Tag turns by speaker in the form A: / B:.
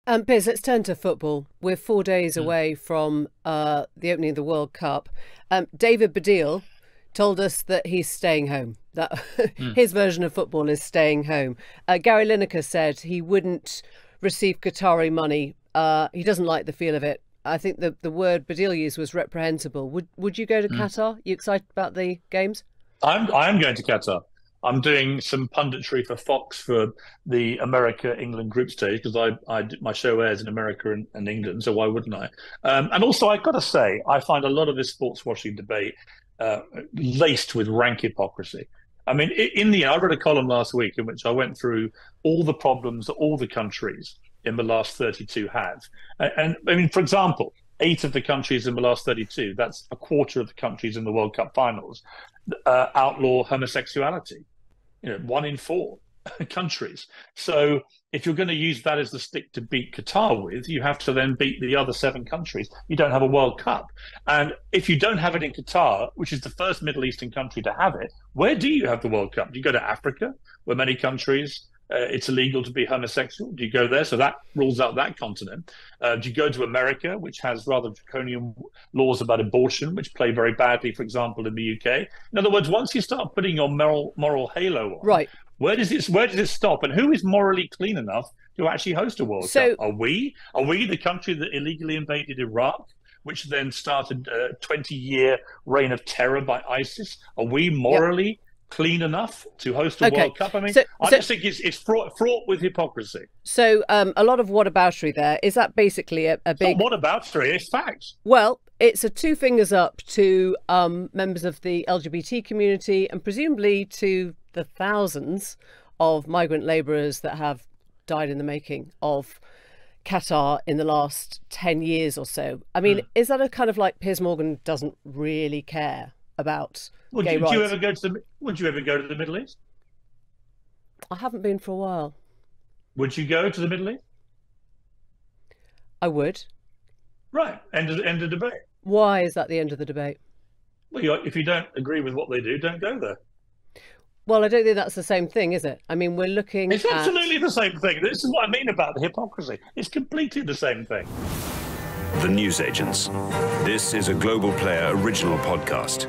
A: Piers, let's turn to football. We're 4 days away from the opening of the World Cup. David Baddiel told us that he's staying home, that his version of football is staying home. Gary Lineker said he wouldn't receive Qatari money. He doesn't like the feel of it. I think the word Baddiel used was reprehensible. Would you go to Qatar? You excited about the games?
B: I'm going to Qatar. I'm doing some punditry for Fox for the America-England group stage because my show airs in America and England, so why wouldn't I? And also, I've got to say, I find a lot of this sports washing debate laced with rank hypocrisy. I mean, in the end, I read a column last week in which I went through all the problems that all the countries in the last 32 have. And I mean, for example, 8 of the countries in the last 32, that's a quarter of the countries in the World Cup finals, outlaw homosexuality. 1 in 4 countries. So if you're going to use that as the stick to beat Qatar with, you have to then beat the other 7 countries. You don't have a World Cup. And if you don't have it in Qatar, which is the first Middle Eastern country to have it, where do you have the World Cup? Do you go to Africa, where many countries it's illegal to be homosexual? Do you go there? So that rules out that continent. Do you go to America, which has rather draconian laws about abortion, which play very badly, for example, in the UK? In other words, once you start putting your moral halo on,
A: right,
B: where does it stop? And who is morally clean enough to actually host a World Cup? Are we? Are we the country that illegally invaded Iraq, which then started a 20-year reign of terror by ISIS? Are we morally clean enough to host a World Cup? I mean, I just think it's fraught with hypocrisy.
A: So a lot of whataboutery there. Is that basically a big...
B: It's not whataboutery, it's facts.
A: Well, it's a 2 fingers up to members of the LGBT community and presumably to the thousands of migrant labourers that have died in the making of Qatar in the last 10 years or so. I mean, is that a kind of like Piers Morgan doesn't really care about gay rights?
B: Would you ever go to the Middle East?
A: I haven't been for a while.
B: Would you go to the Middle East?
A: I would.
B: Right. End of debate.
A: Why is that the end of the debate?
B: Well, if you don't agree with what they do, don't go there.
A: Well, I don't think that's the same thing, is it? I mean, we're looking
B: It's absolutely the same thing. This is what I mean about the hypocrisy. It's completely the same thing.
C: The Newsagents. This is a Global Player original podcast.